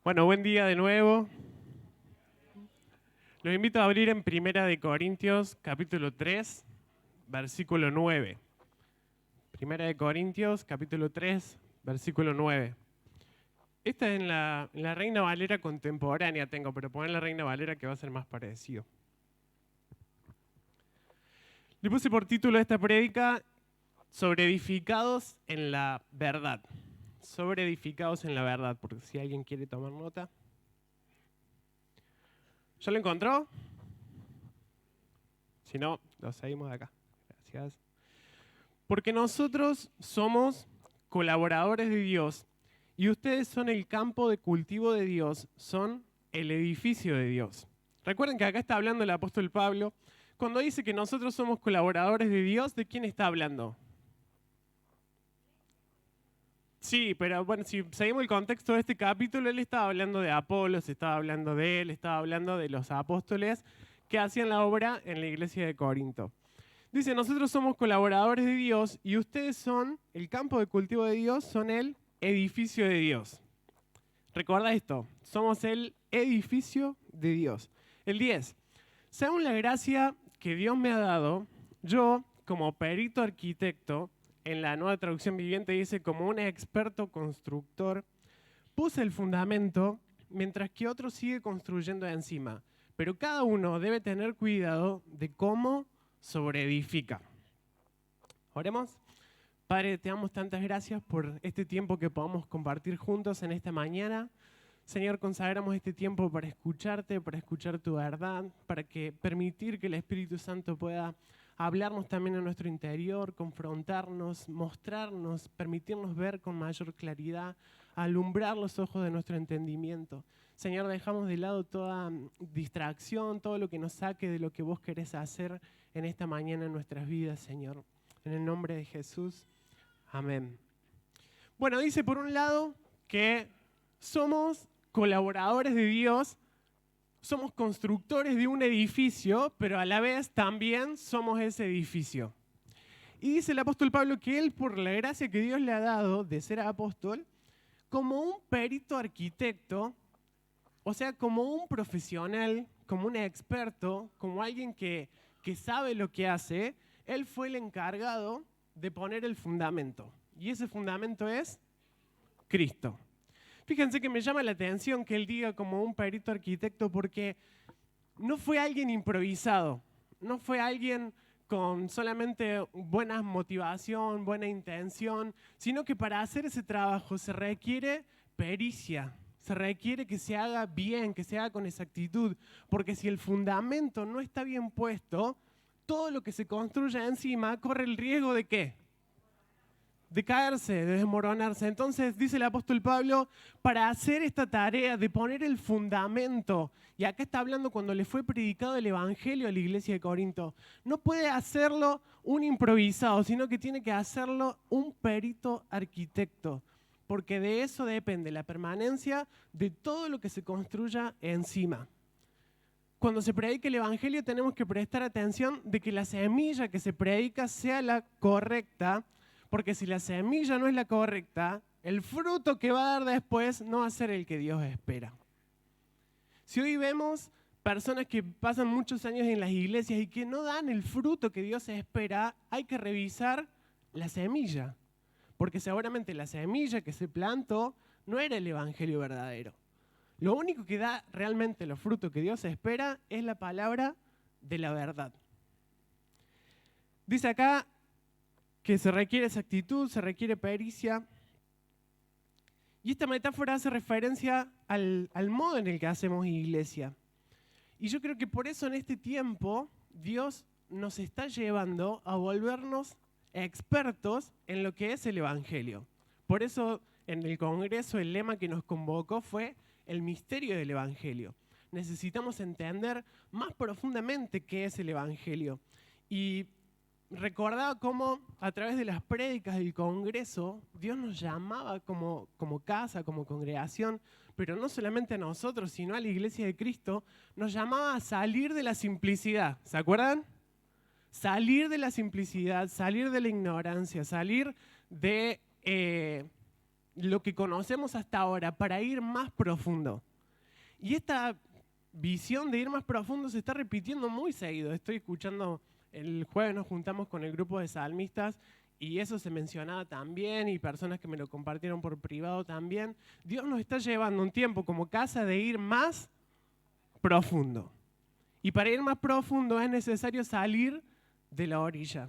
Bueno, buen día de nuevo. Los invito a abrir en Primera de Corintios, capítulo 3, versículo 9. Primera de Corintios, capítulo 3, versículo 9. Esta es en la Reina Valera contemporánea tengo, pero poner la Reina Valera que va a ser más parecido. Le puse por título a esta prédica, sobre edificados en la verdad. Sobre edificados en la verdad, porque si alguien quiere tomar nota. ¿Ya lo encontró? Si no, lo seguimos de acá. Gracias. Porque nosotros somos colaboradores de Dios y ustedes son el campo de cultivo de Dios, son el edificio de Dios. Recuerden que acá está hablando el apóstol Pablo. Cuando dice que nosotros somos colaboradores de Dios, ¿de quién está hablando? Sí, pero bueno, si seguimos el contexto de este capítulo, él estaba hablando de Apolos, estaba hablando de él, estaba hablando de los apóstoles que hacían la obra en la iglesia de Corinto. Dice, nosotros somos colaboradores de Dios y ustedes son, el campo de cultivo de Dios, son el edificio de Dios. Recuerda esto, somos el edificio de Dios. El 10. Según la gracia que Dios me ha dado, yo, como perito arquitecto, en la Nueva Traducción Viviente dice, como un experto constructor, puse el fundamento mientras que otro sigue construyendo encima. Pero cada uno debe tener cuidado de cómo sobreedifica. Oremos. Padre, te damos tantas gracias por este tiempo que podamos compartir juntos en esta mañana. Señor, consagramos este tiempo para escucharte, para escuchar tu verdad, para permitir que el Espíritu Santo pueda hablarnos también en nuestro interior, confrontarnos, mostrarnos, permitirnos ver con mayor claridad, alumbrar los ojos de nuestro entendimiento. Señor, dejamos de lado toda distracción, todo lo que nos saque de lo que vos querés hacer en esta mañana en nuestras vidas, Señor. En el nombre de Jesús, amén. Bueno, dice por un lado que somos colaboradores de Dios, somos constructores de un edificio, pero a la vez también somos ese edificio. Y dice el apóstol Pablo que él, por la gracia que Dios le ha dado de ser apóstol, como un perito arquitecto, o sea, como un profesional, como un experto, como alguien que sabe lo que hace, él fue el encargado de poner el fundamento. Y ese fundamento es Cristo. Fíjense que me llama la atención que él diga como un perito arquitecto porque no fue alguien improvisado, no fue alguien con solamente buena motivación, buena intención, sino que para hacer ese trabajo se requiere pericia, se requiere que se haga bien, que se haga con exactitud, porque si el fundamento no está bien puesto, todo lo que se construya encima corre el riesgo de ¿qué? De caerse, de desmoronarse. Entonces dice el apóstol Pablo, para hacer esta tarea de poner el fundamento, y acá está hablando cuando le fue predicado el evangelio a la iglesia de Corinto, no puede hacerlo un improvisado, sino que tiene que hacerlo un perito arquitecto, porque de eso depende la permanencia de todo lo que se construya encima. Cuando se predica el evangelio tenemos que prestar atención de que la semilla que se predica sea la correcta, porque si la semilla no es la correcta, el fruto que va a dar después no va a ser el que Dios espera. Si hoy vemos personas que pasan muchos años en las iglesias y que no dan el fruto que Dios espera, hay que revisar la semilla, porque seguramente la semilla que se plantó no era el evangelio verdadero. Lo único que da realmente los frutos que Dios espera es la palabra de la verdad. Dice acá que se requiere exactitud, se requiere pericia. Y esta metáfora hace referencia al modo en el que hacemos iglesia. Y yo creo que por eso en este tiempo Dios nos está llevando a volvernos expertos en lo que es el Evangelio. Por eso en el Congreso el lema que nos convocó fue el misterio del Evangelio. Necesitamos entender más profundamente qué es el Evangelio. Y recordaba cómo a través de las prédicas del Congreso, Dios nos llamaba como casa, como congregación, pero no solamente a nosotros, sino a la Iglesia de Cristo, nos llamaba a salir de la simplicidad. ¿Se acuerdan? Salir de la simplicidad, salir de la ignorancia, salir de lo que conocemos hasta ahora para ir más profundo. Y esta visión de ir más profundo se está repitiendo muy seguido. Estoy escuchando, el jueves nos juntamos con el grupo de salmistas y eso se mencionaba también y personas que me lo compartieron por privado también. Dios nos está llevando un tiempo como casa de ir más profundo. Y para ir más profundo es necesario salir de la orilla.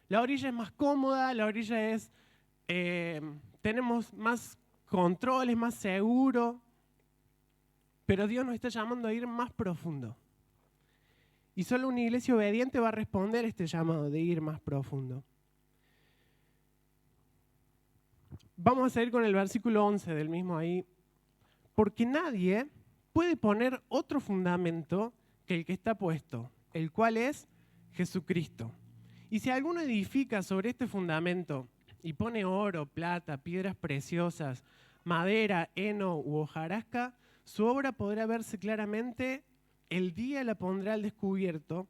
La orilla es más cómoda, la orilla es, tenemos más control, es más seguro, pero Dios nos está llamando a ir más profundo. Y solo una iglesia obediente va a responder a este llamado de ir más profundo. Vamos a seguir con el versículo 11 del mismo ahí. Porque nadie puede poner otro fundamento que el que está puesto, el cual es Jesucristo. Y si alguno edifica sobre este fundamento y pone oro, plata, piedras preciosas, madera, heno u hojarasca, su obra podrá verse claramente, el día la pondrá al descubierto.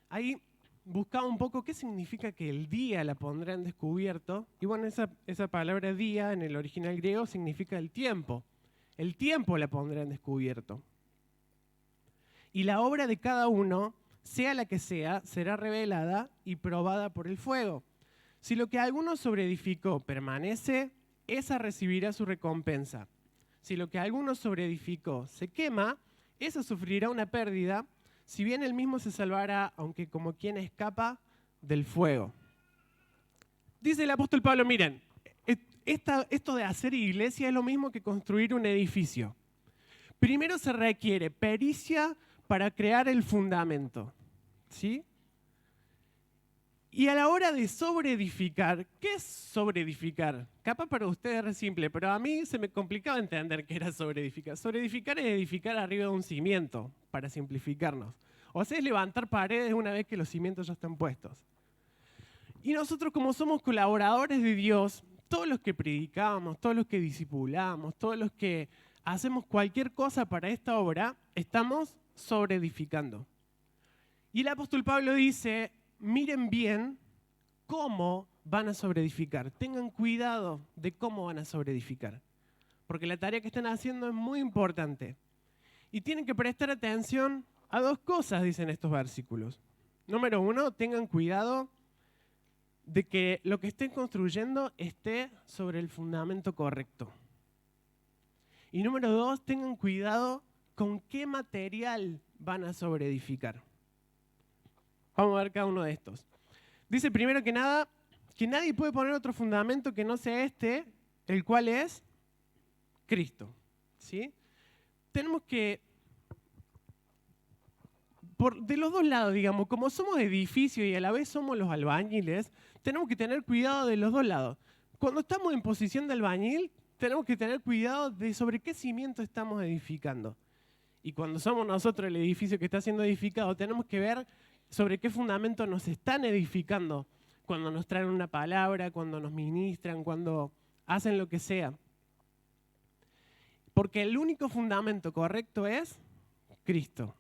Ahí buscaba un poco qué significa que el día la pondrá al descubierto. Y bueno, esa palabra día en el original griego significa el tiempo. El tiempo la pondrá al descubierto. Y la obra de cada uno, sea la que sea, será revelada y probada por el fuego. Si lo que alguno sobreedificó permanece, esa recibirá su recompensa. Si lo que alguno sobreedificó se quema, esa sufrirá una pérdida, si bien él mismo se salvará, aunque como quien escapa del fuego. Dice el apóstol Pablo, miren, esto de hacer iglesia es lo mismo que construir un edificio. Primero se requiere pericia para crear el fundamento, ¿sí? Y a la hora de sobreedificar, ¿qué es sobreedificar? Capaz para ustedes es simple, pero a mí se me complicaba entender qué era sobreedificar. Sobreedificar es edificar arriba de un cimiento, para simplificarnos. O sea, es levantar paredes una vez que los cimientos ya están puestos. Y nosotros, como somos colaboradores de Dios, todos los que predicamos, todos los que discipulamos, todos los que hacemos cualquier cosa para esta obra, estamos sobreedificando. Y el apóstol Pablo dice, miren bien cómo van a sobreedificar. Tengan cuidado de cómo van a sobreedificar. Porque la tarea que están haciendo es muy importante. Y tienen que prestar atención a dos cosas, dicen estos versículos. Número 1, tengan cuidado de que lo que estén construyendo esté sobre el fundamento correcto. Y número 2, tengan cuidado con qué material van a sobreedificar. Vamos a ver cada uno de estos. Dice primero que nada, que nadie puede poner otro fundamento que no sea este, el cual es Cristo. ¿Sí? Tenemos que, de los dos lados, digamos, como somos edificios y a la vez somos los albañiles, tenemos que tener cuidado de los dos lados. Cuando estamos en posición de albañil, tenemos que tener cuidado de sobre qué cimiento estamos edificando. Y cuando somos nosotros el edificio que está siendo edificado, tenemos que ver sobre qué fundamento nos están edificando cuando nos traen una palabra, cuando nos ministran, cuando hacen lo que sea. Porque el único fundamento correcto es Cristo.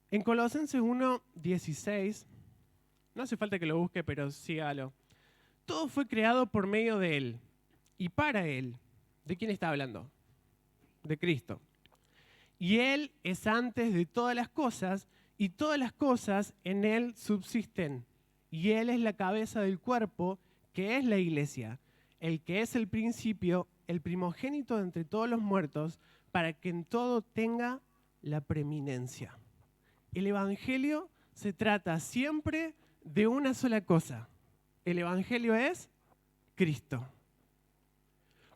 En Colosenses 1:16, no hace falta que lo busque, pero sígalo. Todo fue creado por medio de Él y para Él. ¿De quién está hablando? De Cristo. Y Él es antes de todas las cosas, y todas las cosas en Él subsisten. Y Él es la cabeza del cuerpo, que es la iglesia, el que es el principio, el primogénito de entre todos los muertos, para que en todo tenga la preeminencia. El Evangelio se trata siempre de una sola cosa. El Evangelio es Cristo.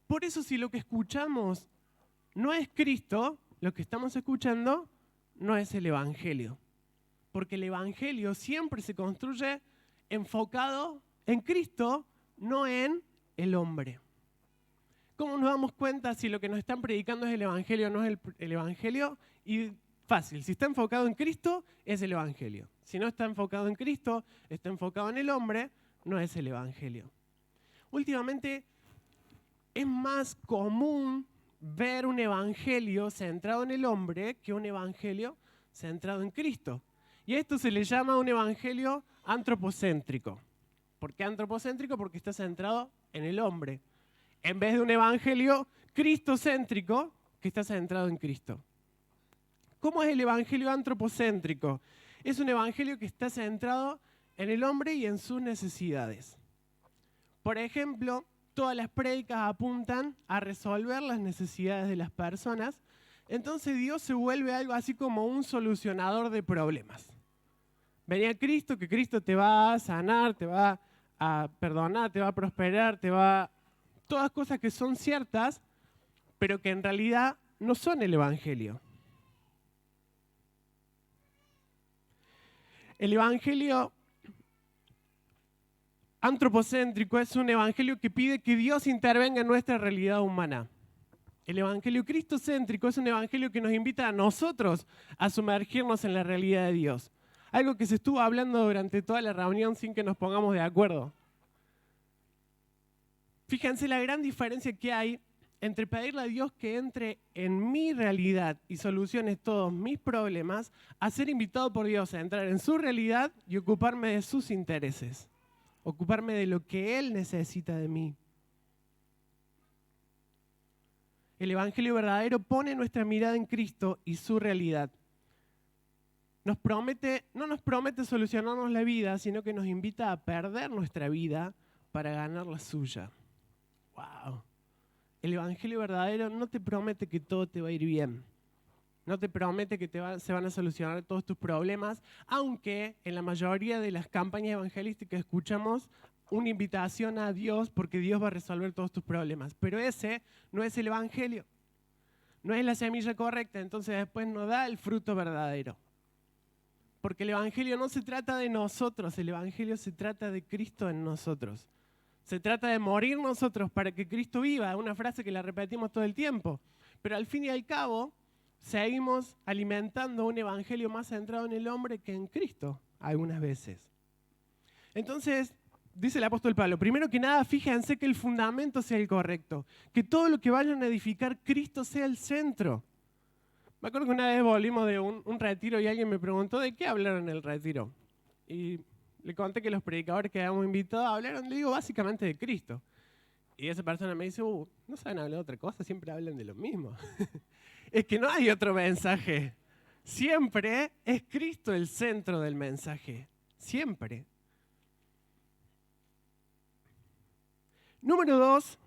Por eso si lo que escuchamos no es Cristo, lo que estamos escuchando no es el Evangelio. Porque el Evangelio siempre se construye enfocado en Cristo, no en el hombre. ¿Cómo nos damos cuenta si lo que nos están predicando es el Evangelio o no es el Evangelio? Y fácil, si está enfocado en Cristo, es el Evangelio. Si no está enfocado en Cristo, está enfocado en el hombre, no es el Evangelio. Últimamente es más común ver un evangelio centrado en el hombre que un evangelio centrado en Cristo. Y a esto se le llama un evangelio antropocéntrico. ¿Por qué antropocéntrico? Porque está centrado en el hombre. en vez de un evangelio cristocéntrico que está centrado en Cristo. ¿Cómo es el evangelio antropocéntrico? Es un evangelio que está centrado en el hombre y en sus necesidades. Por ejemplo, todas las prédicas apuntan a resolver las necesidades de las personas. Entonces Dios se vuelve algo así como un solucionador de problemas. Venía Cristo, que Cristo te va a sanar, te va a perdonar, te va a prosperar, todas cosas que son ciertas, pero que en realidad no son el evangelio. El evangelio antropocéntrico es un evangelio que pide que Dios intervenga en nuestra realidad humana. El evangelio cristocéntrico es un evangelio que nos invita a nosotros a sumergirnos en la realidad de Dios. Algo que se estuvo hablando durante toda la reunión sin que nos pongamos de acuerdo. Fíjense la gran diferencia que hay entre pedirle a Dios que entre en mi realidad y solucione todos mis problemas, a ser invitado por Dios a entrar en su realidad y ocuparme de sus intereses. Ocuparme de lo que Él necesita de mí. El evangelio verdadero pone nuestra mirada en Cristo y su realidad. No nos promete solucionarnos la vida, sino que nos invita a perder nuestra vida para ganar la suya. ¡Wow! El evangelio verdadero no te promete que todo te va a ir bien. No te promete que se van a solucionar todos tus problemas, aunque en la mayoría de las campañas evangelísticas escuchamos una invitación a Dios porque Dios va a resolver todos tus problemas. Pero ese no es el evangelio. No es la semilla correcta, entonces después no da el fruto verdadero. Porque el evangelio no se trata de nosotros, el evangelio se trata de Cristo en nosotros. Se trata de morir nosotros para que Cristo viva, una frase que la repetimos todo el tiempo. Pero al fin y al cabo, seguimos alimentando un evangelio más centrado en el hombre que en Cristo, algunas veces. Entonces, dice el apóstol Pablo, primero que nada, fíjense que el fundamento sea el correcto, que todo lo que vayan a edificar, Cristo sea el centro. Me acuerdo que una vez volvimos de un retiro y alguien me preguntó de qué hablaron en el retiro. Y le conté que los predicadores que habíamos invitado hablaron, le digo, básicamente de Cristo. Y esa persona me dice, no saben hablar de otra cosa, siempre hablan de lo mismo. Es que no hay otro mensaje. Siempre es Cristo el centro del mensaje. Siempre. Número 2,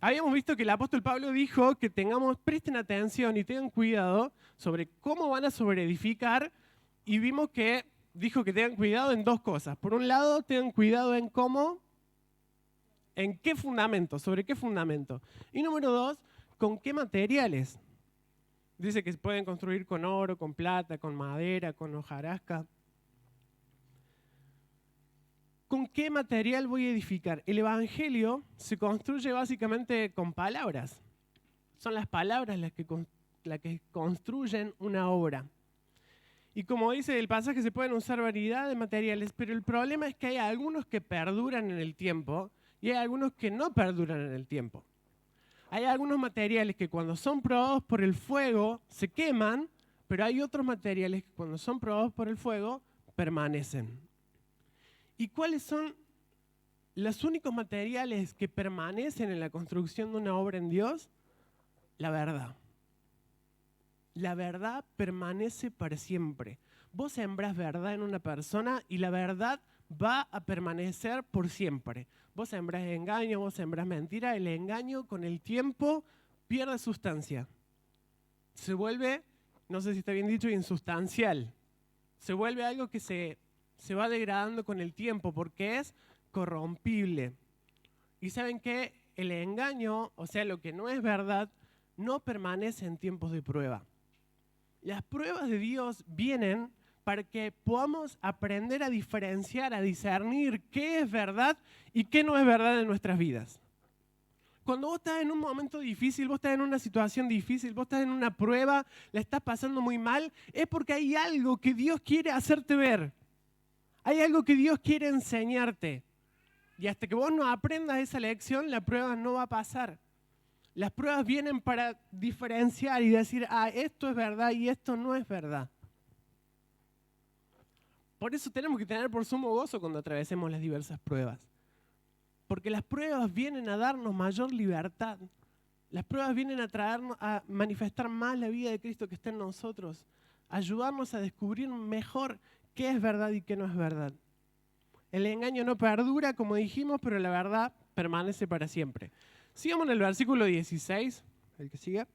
habíamos visto que el apóstol Pablo dijo que presten atención y tengan cuidado sobre cómo van a sobreedificar, y vimos que dijo que tengan cuidado en dos cosas. Por un lado, tengan cuidado en qué fundamento, sobre qué fundamento. Y número 2, con qué materiales. Dice que se pueden construir con oro, con plata, con madera, con hojarasca. ¿Con qué material voy a edificar? El evangelio se construye básicamente con palabras. Son las palabras las que construyen una obra. Y como dice el pasaje, se pueden usar variedad de materiales, pero el problema es que hay algunos que perduran en el tiempo y hay algunos que no perduran en el tiempo. Hay algunos materiales que cuando son probados por el fuego se queman, pero hay otros materiales que cuando son probados por el fuego permanecen. ¿Y cuáles son los únicos materiales que permanecen en la construcción de una obra en Dios? La verdad. La verdad permanece para siempre. Vos sembrás verdad en una persona y la verdad va a permanecer por siempre. Vos sembrás engaño, vos sembrás mentira, el engaño con el tiempo pierde sustancia. Se vuelve, no sé si está bien dicho, insustancial. Se vuelve algo que se va degradando con el tiempo porque es corrompible. Y ¿saben qué? El engaño, o sea, lo que no es verdad, no permanece en tiempos de prueba. Las pruebas de Dios vienen para que podamos aprender a diferenciar, a discernir qué es verdad y qué no es verdad en nuestras vidas. Cuando vos estás en un momento difícil, vos estás en una situación difícil, vos estás en una prueba, la estás pasando muy mal, es porque hay algo que Dios quiere hacerte ver. Hay algo que Dios quiere enseñarte. Y hasta que vos no aprendas esa lección, la prueba no va a pasar. Las pruebas vienen para diferenciar y decir, esto es verdad y esto no es verdad. Por eso tenemos que tener por sumo gozo cuando atravesemos las diversas pruebas. Porque las pruebas vienen a darnos mayor libertad. Las pruebas vienen a traernos, a manifestar más la vida de Cristo que está en nosotros. A ayudarnos a descubrir mejor qué es verdad y qué no es verdad. El engaño no perdura, como dijimos, pero la verdad permanece para siempre. Sigamos en el versículo 16, el que sigue.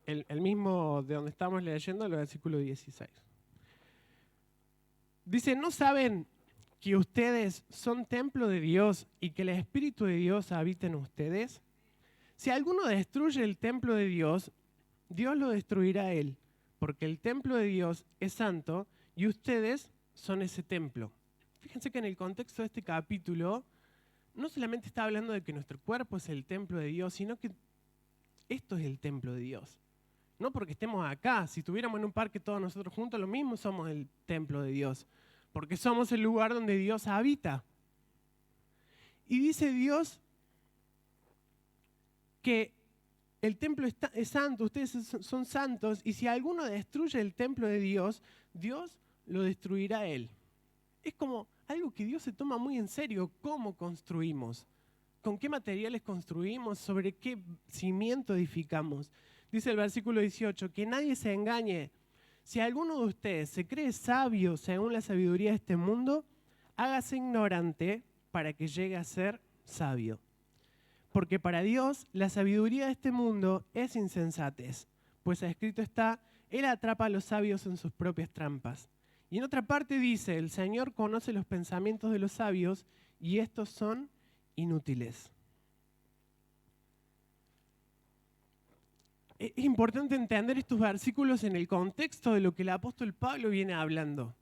El mismo de donde estamos leyendo, el versículo 16. Dice, ¿no saben que ustedes son templo de Dios y que el Espíritu de Dios habita en ustedes? Si alguno destruye el templo de Dios, Dios lo destruirá a él, porque el templo de Dios es santo y ustedes son ese templo. Fíjense que en el contexto de este capítulo, no solamente está hablando de que nuestro cuerpo es el templo de Dios, sino que esto es el templo de Dios. No porque estemos acá, si estuviéramos en un parque todos nosotros juntos, lo mismo somos el templo de Dios, porque somos el lugar donde Dios habita. Y dice Dios que el templo es santo, ustedes son santos, y si alguno destruye el templo de Dios, Dios lo destruirá a él. Es como algo que Dios se toma muy en serio, cómo construimos, con qué materiales construimos, sobre qué cimiento edificamos. Dice el versículo 18, que nadie se engañe. Si alguno de ustedes se cree sabio según la sabiduría de este mundo, hágase ignorante para que llegue a ser sabio. Porque para Dios la sabiduría de este mundo es insensatez, pues escrito está, Él atrapa a los sabios en sus propias trampas. Y en otra parte dice, el Señor conoce los pensamientos de los sabios y estos son inútiles. Es importante entender estos versículos en el contexto de lo que el apóstol Pablo viene hablando.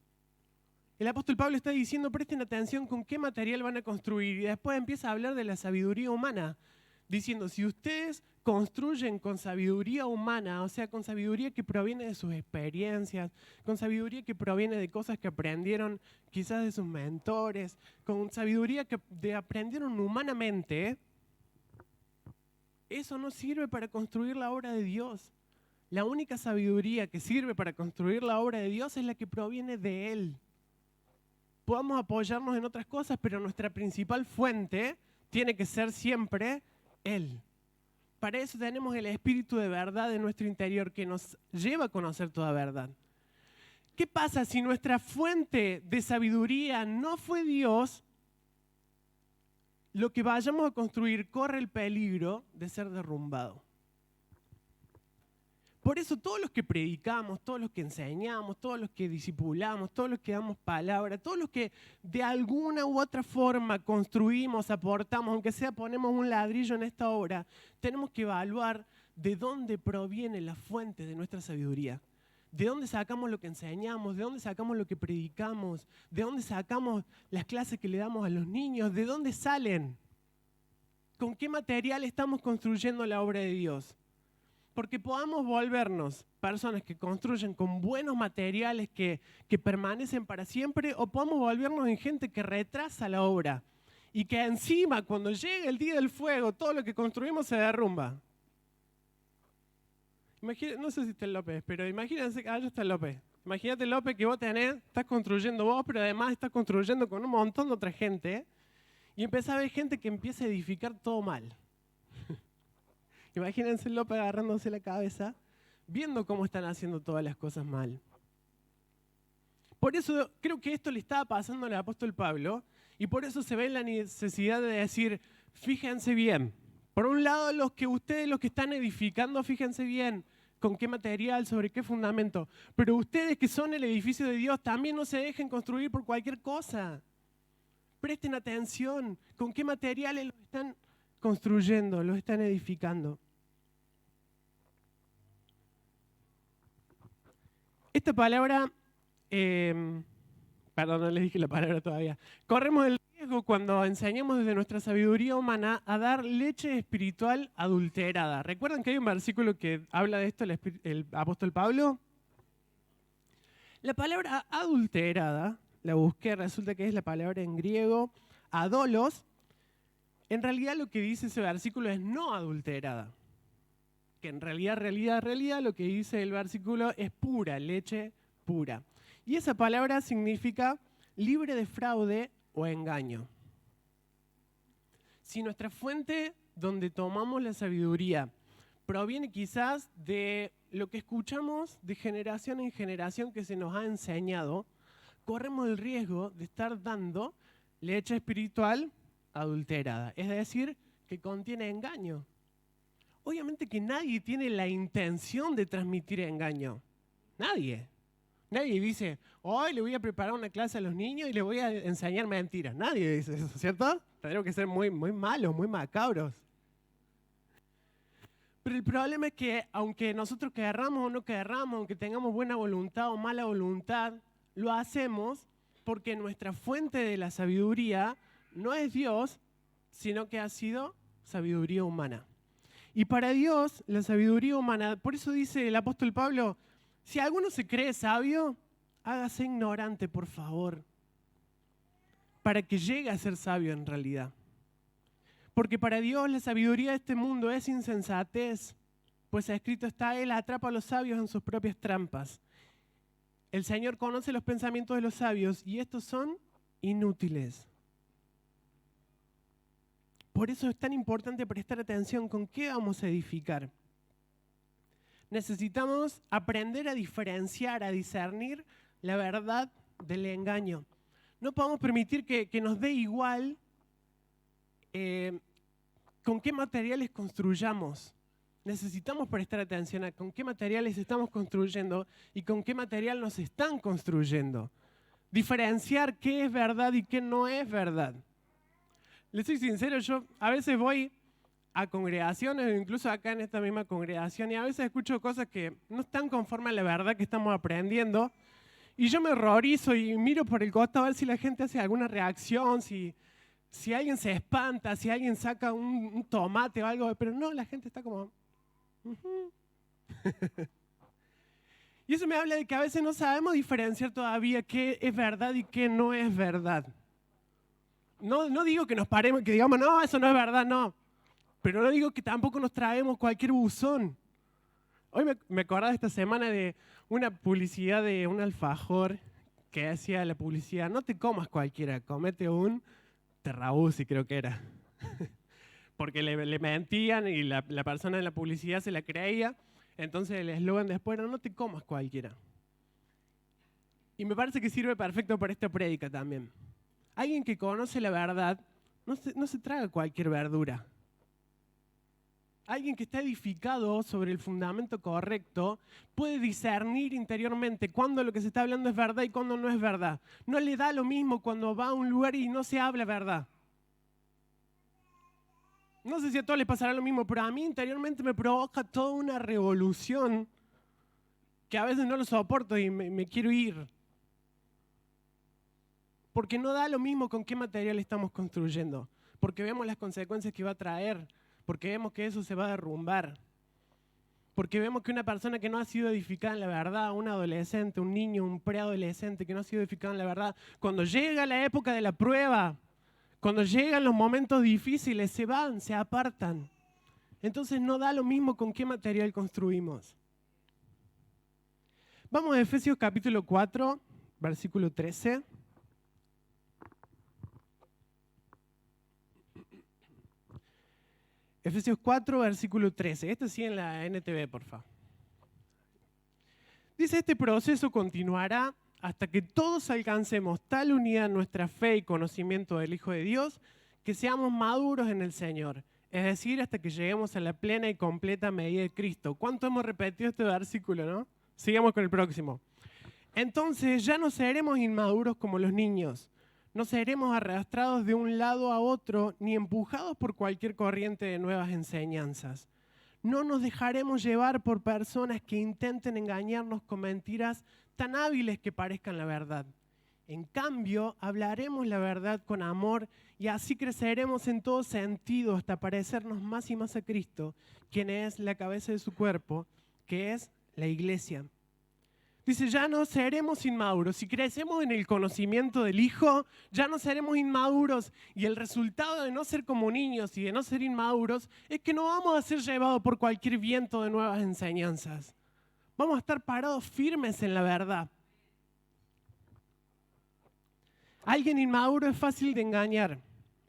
El apóstol Pablo está diciendo, presten atención con qué material van a construir, y después empieza a hablar de la sabiduría humana, diciendo, si ustedes construyen con sabiduría humana, o sea, con sabiduría que proviene de sus experiencias, con sabiduría que proviene de cosas que aprendieron quizás de sus mentores, con sabiduría que aprendieron humanamente, eso no sirve para construir la obra de Dios. La única sabiduría que sirve para construir la obra de Dios es la que proviene de Él. Podamos apoyarnos en otras cosas, pero nuestra principal fuente tiene que ser siempre Él. Para eso tenemos el Espíritu de verdad en nuestro interior que nos lleva a conocer toda verdad. ¿Qué pasa si nuestra fuente de sabiduría no fue Dios? Lo que vayamos a construir corre el peligro de ser derrumbado. Por eso todos los que predicamos, todos los que enseñamos, todos los que discipulamos, todos los que damos palabra, todos los que de alguna u otra forma construimos, aportamos, aunque sea ponemos un ladrillo en esta obra, tenemos que evaluar de dónde proviene la fuente de nuestra sabiduría. ¿De dónde sacamos lo que enseñamos? ¿De dónde sacamos lo que predicamos? ¿De dónde sacamos las clases que le damos a los niños? ¿De dónde salen? ¿Con qué material estamos construyendo la obra de Dios? Porque podamos volvernos personas que construyen con buenos materiales que permanecen para siempre, o podamos volvernos en gente que retrasa la obra y que encima cuando llegue el día del fuego todo lo que construimos se derrumba. No sé si está López, pero imagínense, allá está López. Imagínate, López, que vos estás construyendo vos, pero además estás construyendo con un montón de otra gente, y empezás a ver gente que empieza a edificar todo mal. Imagínense López agarrándose la cabeza, viendo cómo están haciendo todas las cosas mal. Por eso creo que esto le estaba pasando al apóstol Pablo, y por eso se ve la necesidad de decir, fíjense bien. Por un lado, los que están edificando, fíjense bien con qué material, sobre qué fundamento. Pero ustedes que son el edificio de Dios, también no se dejen construir por cualquier cosa. Presten atención con qué materiales los están construyendo, los están edificando. Esta palabra, perdón, no les dije la palabra todavía. Corremos el riesgo cuando enseñamos desde nuestra sabiduría humana a dar leche espiritual adulterada. ¿Recuerdan que hay un versículo que habla de esto el apóstol Pablo? La palabra adulterada, la busqué, resulta que es la palabra en griego adolos. En realidad lo que dice ese versículo es no adulterada. Que en realidad lo que dice el versículo es pura, leche pura. Y esa palabra significa libre de fraude o engaño. Si nuestra fuente donde tomamos la sabiduría proviene quizás de lo que escuchamos de generación en generación que se nos ha enseñado, corremos el riesgo de estar dando leche espiritual adulterada, es decir, que contiene engaño. Obviamente que nadie tiene la intención de transmitir engaño. Nadie. Nadie dice, hoy le voy a preparar una clase a los niños y le voy a enseñar mentiras. Nadie dice eso, ¿cierto? Tenemos que ser muy malos, muy macabros. Pero el problema es que aunque nosotros querramos o no querramos, aunque tengamos buena voluntad o mala voluntad, lo hacemos porque nuestra fuente de la sabiduría no es Dios, sino que ha sido sabiduría humana. Y para Dios, la sabiduría humana, por eso dice el apóstol Pablo, si alguno se cree sabio, hágase ignorante, por favor, para que llegue a ser sabio en realidad. Porque para Dios la sabiduría de este mundo es insensatez, pues escrito está, Él atrapa a los sabios en sus propias trampas. El Señor conoce los pensamientos de los sabios y estos son inútiles. Por eso es tan importante prestar atención con qué vamos a edificar. Necesitamos aprender a diferenciar, a discernir la verdad del engaño. No podemos permitir que nos dé igual con qué materiales construyamos. Necesitamos prestar atención a con qué materiales estamos construyendo y con qué material nos están construyendo. Diferenciar qué es verdad y qué no es verdad. Les soy sincero, yo a veces voy a congregaciones, incluso acá en esta misma congregación, y a veces escucho cosas que no están conforme a la verdad que estamos aprendiendo, y yo me horrorizo y miro por el costado a ver si la gente hace alguna reacción, si alguien se espanta, si alguien saca un tomate o algo, pero no, la gente está como... Y eso me habla de que a veces no sabemos diferenciar todavía qué es verdad y qué no es verdad. No digo que nos paremos y que digamos, no, eso no es verdad, no. Pero no digo que tampoco nos traemos cualquier buzón. Hoy me acordaba esta semana de una publicidad de un alfajor que hacía la publicidad, no te comas cualquiera, comete un terrabusi, creo que era. Porque le mentían y la persona en la publicidad se la creía. Entonces el eslogan después era, no te comas cualquiera. Y me parece que sirve perfecto para esta prédica también. Alguien que conoce la verdad no se traga cualquier verdura. Alguien que está edificado sobre el fundamento correcto puede discernir interiormente cuándo lo que se está hablando es verdad y cuándo no es verdad. No le da lo mismo cuando va a un lugar y no se habla verdad. No sé si a todos les pasará lo mismo, pero a mí interiormente me provoca toda una revolución que a veces no lo soporto y me quiero ir. Porque no da lo mismo con qué material estamos construyendo. Porque vemos las consecuencias que va a traer. Porque vemos que eso se va a derrumbar. Porque vemos que una persona que no ha sido edificada en la verdad, un adolescente, un niño, un preadolescente que no ha sido edificado en la verdad, cuando llega la época de la prueba, cuando llegan los momentos difíciles, se van, se apartan. Entonces no da lo mismo con qué material construimos. Vamos a Efesios capítulo 4, versículo 13. Efesios 4, versículo 13. Esto sí en la NTV, por favor. Dice, este proceso continuará hasta que todos alcancemos tal unidad en nuestra fe y conocimiento del Hijo de Dios, que seamos maduros en el Señor. Es decir, hasta que lleguemos a la plena y completa medida de Cristo. ¿Cuánto hemos repetido este versículo, no? Sigamos con el próximo. Entonces ya no seremos inmaduros como los niños. No seremos arrastrados de un lado a otro ni empujados por cualquier corriente de nuevas enseñanzas. No nos dejaremos llevar por personas que intenten engañarnos con mentiras tan hábiles que parezcan la verdad. En cambio, hablaremos la verdad con amor y así creceremos en todo sentido hasta parecernos más y más a Cristo, quien es la cabeza de su cuerpo, que es la iglesia. Dice, ya no seremos inmaduros. Si crecemos en el conocimiento del Hijo, ya no seremos inmaduros. Y el resultado de no ser como niños y de no ser inmaduros es que no vamos a ser llevados por cualquier viento de nuevas enseñanzas. Vamos a estar parados firmes en la verdad. Alguien inmaduro es fácil de engañar.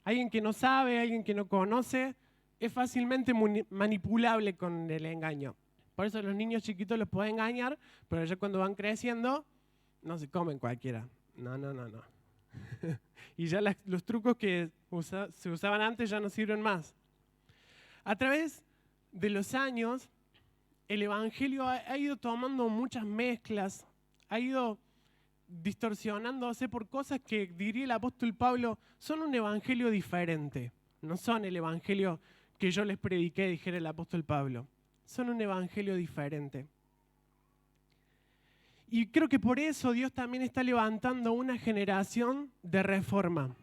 Alguien que no sabe, alguien que no conoce, es fácilmente manipulable con el engaño. Por eso los niños chiquitos los pueden engañar, pero ya cuando van creciendo, no se comen cualquiera. No, no, no, no. Y ya los trucos que se usaban antes ya no sirven más. A través de los años, el Evangelio ha ido tomando muchas mezclas, ha ido distorsionándose por cosas que, diría el apóstol Pablo, son un evangelio diferente. No son el evangelio que yo les prediqué, dijera el apóstol Pablo. Son un evangelio diferente. Y creo que por eso Dios también está levantando una generación de reforma.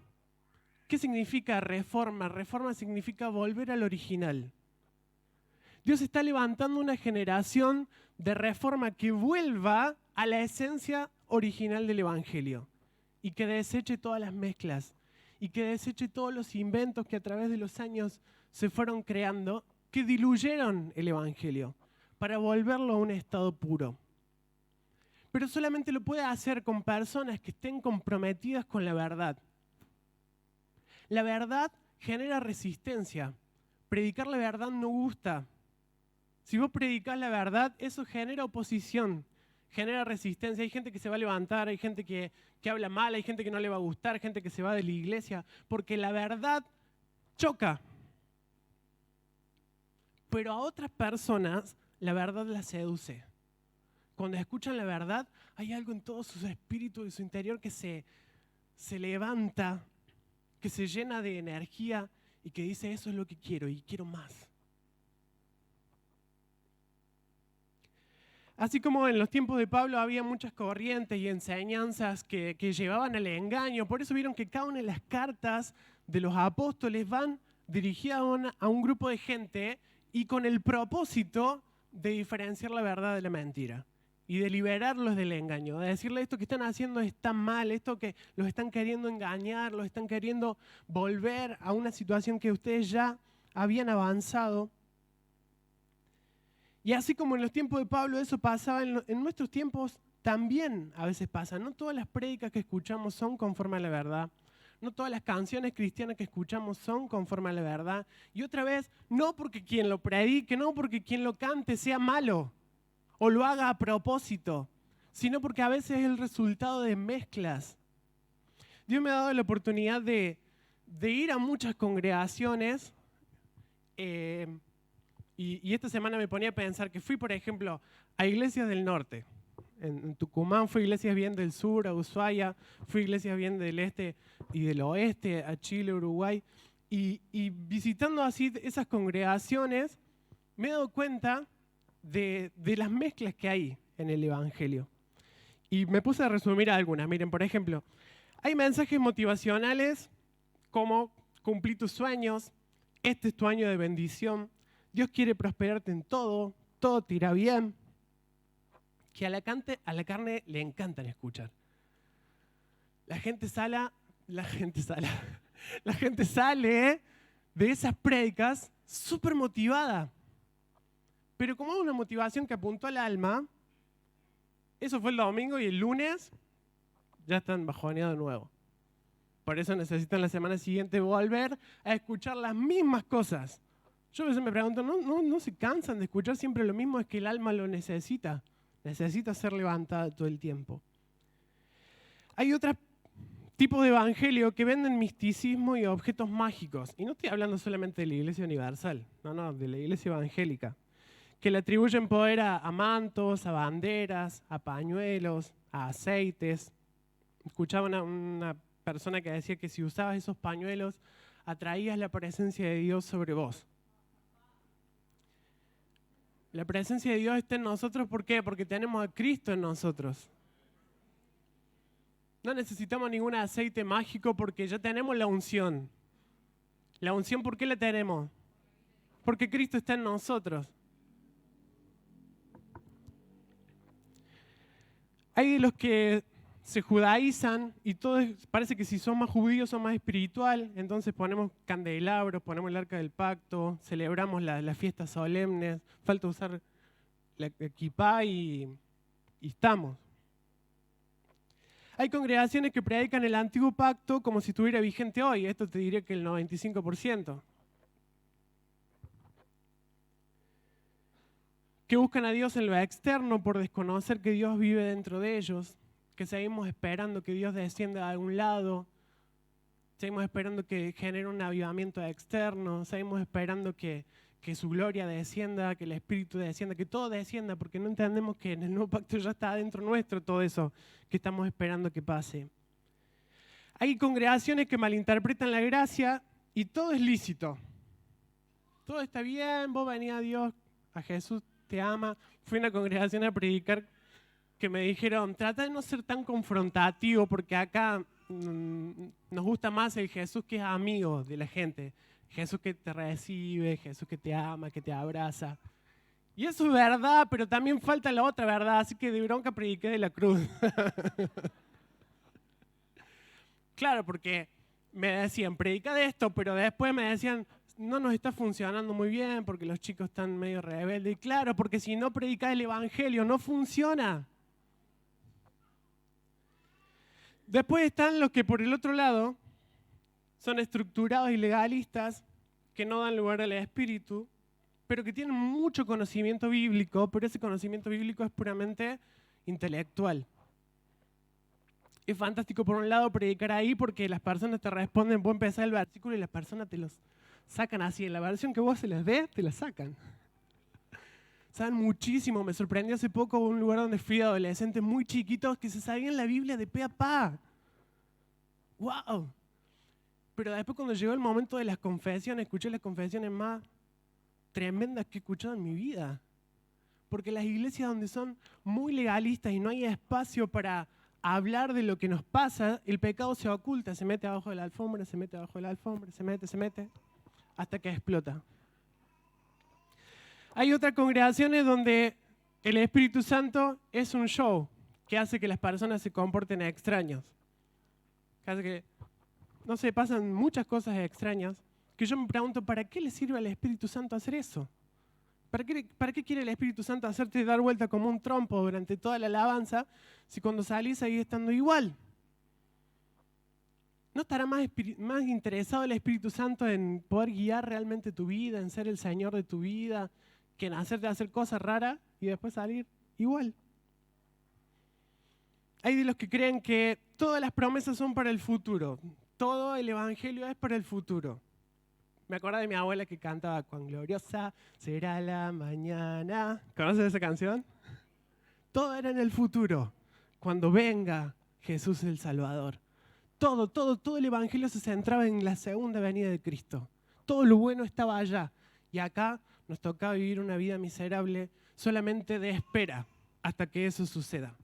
¿Qué significa reforma? Reforma significa volver al original. Dios está levantando una generación de reforma que vuelva a la esencia original del Evangelio y que deseche todas las mezclas y que deseche todos los inventos que a través de los años se fueron creando, que diluyeron el Evangelio para volverlo a un estado puro. Pero solamente lo puede hacer con personas que estén comprometidas con la verdad. La verdad genera resistencia. Predicar la verdad no gusta. Si vos predicás la verdad, eso genera oposición, genera resistencia. Hay gente que se va a levantar, hay gente que habla mal, hay gente que no le va a gustar, gente que se va de la iglesia, porque la verdad choca. Pero a otras personas la verdad las seduce. Cuando escuchan la verdad, hay algo en todo su espíritu y su interior que se levanta, que se llena de energía y que dice, eso es lo que quiero y quiero más. Así como en los tiempos de Pablo había muchas corrientes y enseñanzas que llevaban al engaño, por eso vieron que cada una de las cartas de los apóstoles van dirigidas a un grupo de gente y con el propósito de diferenciar la verdad de la mentira y de liberarlos del engaño, de decirle esto que están haciendo está mal, esto que los están queriendo engañar, los están queriendo volver a una situación que ustedes ya habían avanzado. Y así como en los tiempos de Pablo eso pasaba, en nuestros tiempos también a veces pasa. No todas las prédicas que escuchamos son conforme a la verdad. No todas las canciones cristianas que escuchamos son conforme a la verdad. Y otra vez, no porque quien lo predique, no porque quien lo cante sea malo o lo haga a propósito, sino porque a veces es el resultado de mezclas. Dios me ha dado la oportunidad de ir a muchas congregaciones. Y esta semana me ponía a pensar que fui, por ejemplo, a iglesias del norte. En Tucumán fui a iglesias bien del sur, a Ushuaia, fui a iglesias bien del este y del oeste, a Chile, Uruguay. Y visitando así esas congregaciones, me he dado cuenta de las mezclas que hay en el Evangelio. Y me puse a resumir algunas. Miren, por ejemplo, hay mensajes motivacionales como cumplir tus sueños, este es tu año de bendición, Dios quiere prosperarte en todo, todo te irá bien, que a la carne le encantan escuchar. La gente sale de esas prédicas súper motivada. Pero como es una motivación que apuntó al alma, eso fue el domingo y el lunes ya están bajoneados de nuevo. Por eso necesitan la semana siguiente volver a escuchar las mismas cosas. Yo a veces me pregunto, ¿no se cansan de escuchar siempre lo mismo? Es que el alma lo necesita. Necesita ser levantada todo el tiempo. Hay otro tipo de evangelio que venden misticismo y objetos mágicos. Y no estoy hablando solamente de la iglesia universal, no, de la iglesia evangélica. Que le atribuyen poder a mantos, a banderas, a pañuelos, a aceites. Escuchaba una persona que decía que si usabas esos pañuelos, atraías la presencia de Dios sobre vos. La presencia de Dios está en nosotros, ¿por qué? Porque tenemos a Cristo en nosotros. No necesitamos ningún aceite mágico porque ya tenemos la unción. ¿La unción por qué la tenemos? Porque Cristo está en nosotros. Hay de los que se judaizan y todo parece que si son más judíos son más espiritual, entonces ponemos candelabros, ponemos el arca del pacto, celebramos las fiestas solemnes, falta usar la equipá y estamos. Hay congregaciones que predican el antiguo pacto como si estuviera vigente hoy. Esto te diría que el 95%. Que buscan a Dios en lo externo por desconocer que Dios vive dentro de ellos. Que seguimos esperando que Dios descienda de algún lado. Seguimos esperando que genere un avivamiento externo. Seguimos esperando que su gloria descienda, que el Espíritu descienda, que todo descienda, porque no entendemos que en el nuevo pacto ya está dentro nuestro todo eso que estamos esperando que pase. Hay congregaciones que malinterpretan la gracia y todo es lícito. Todo está bien, vos venís a Dios, a Jesús te ama. Fui a una congregación a predicar que me dijeron, trata de no ser tan confrontativo porque acá nos gusta más el Jesús que es amigo de la gente. Jesús que te recibe, Jesús que te ama, que te abraza. Y eso es verdad, pero también falta la otra verdad, así que de bronca prediqué de la cruz. Claro, porque me decían, predica de esto, pero después me decían, no nos está funcionando muy bien porque los chicos están medio rebeldes. Y claro, porque si no predicas el evangelio, no funciona. Después están los que por el otro lado son estructurados y legalistas que no dan lugar al espíritu, pero que tienen mucho conocimiento bíblico, pero ese conocimiento bíblico es puramente intelectual. Es fantástico por un lado predicar ahí porque las personas te responden, vos empezás el versículo y las personas te los sacan así. En la versión que vos se les dé, te la sacan. Saben muchísimo. Me sorprendió hace poco un lugar donde fui de adolescentes muy chiquitos que se sabían la Biblia de pe a pa. ¡Wow! Pero después cuando llegó el momento de las confesiones, escuché las confesiones más tremendas que he escuchado en mi vida. Porque las iglesias donde son muy legalistas y no hay espacio para hablar de lo que nos pasa, el pecado se oculta, se mete abajo de la alfombra, se mete abajo de la alfombra, se mete, hasta que explota. Hay otras congregaciones donde el Espíritu Santo es un show que hace que las personas se comporten extraños. Que hace que, no sé, pasan muchas cosas extrañas que yo me pregunto, ¿para qué le sirve al Espíritu Santo hacer eso? ¿Para qué quiere el Espíritu Santo hacerte dar vuelta como un trompo durante toda la alabanza si cuando salís seguís estando igual? ¿No estará más interesado el Espíritu Santo en poder guiar realmente tu vida, en ser el Señor de tu vida, que en hacerte hacer cosas raras y después salir igual? Hay de los que creen que todas las promesas son para el futuro. Todo el Evangelio es para el futuro. Me acuerdo de mi abuela que cantaba, cuán gloriosa será la mañana. ¿Conoces esa canción? Todo era en el futuro, cuando venga Jesús el Salvador. Todo el Evangelio se centraba en la segunda venida de Cristo. Todo lo bueno estaba allá. Y acá nos tocaba vivir una vida miserable solamente de espera hasta que eso suceda.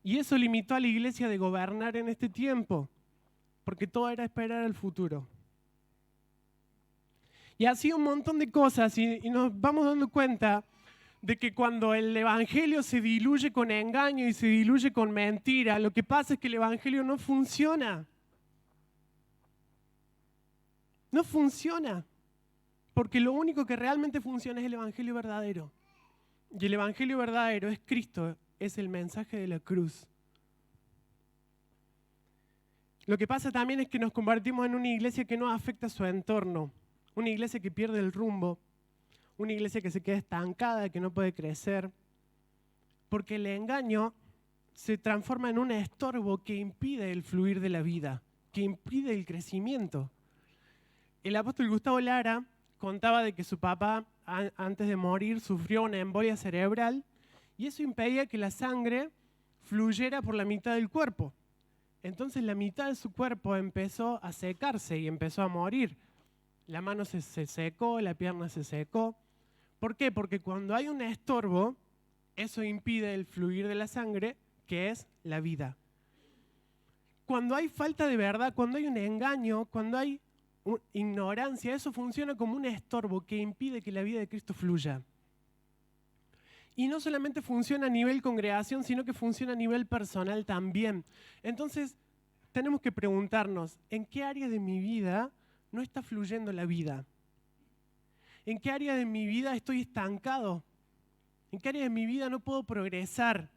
Y eso limitó a la iglesia de gobernar en este tiempo, porque todo era esperar al futuro. Y así un montón de cosas y nos vamos dando cuenta de que cuando el evangelio se diluye con engaño y se diluye con mentira, lo que pasa es que el evangelio no funciona. No funciona. Porque lo único que realmente funciona es el evangelio verdadero. Y el evangelio verdadero es Cristo, es el mensaje de la cruz. Lo que pasa también es que nos convertimos en una iglesia que no afecta a su entorno. Una iglesia que pierde el rumbo, una iglesia que se queda estancada, que no puede crecer, porque el engaño se transforma en un estorbo que impide el fluir de la vida, que impide el crecimiento. El apóstol Gustavo Lara contaba de que su papá, antes de morir, sufrió una embolia cerebral y eso impedía que la sangre fluyera por la mitad del cuerpo. Entonces la mitad de su cuerpo empezó a secarse y empezó a morir. La mano se secó, la pierna se secó. ¿Por qué? Porque cuando hay un estorbo, eso impide el fluir de la sangre, que es la vida. Cuando hay falta de verdad, cuando hay un engaño, cuando hay ignorancia, eso funciona como un estorbo que impide que la vida de Cristo fluya. Y no solamente funciona a nivel congregación, sino que funciona a nivel personal también. Entonces, tenemos que preguntarnos, ¿en qué área de mi vida no está fluyendo la vida? ¿En qué área de mi vida estoy estancado? ¿En qué área de mi vida no puedo progresar?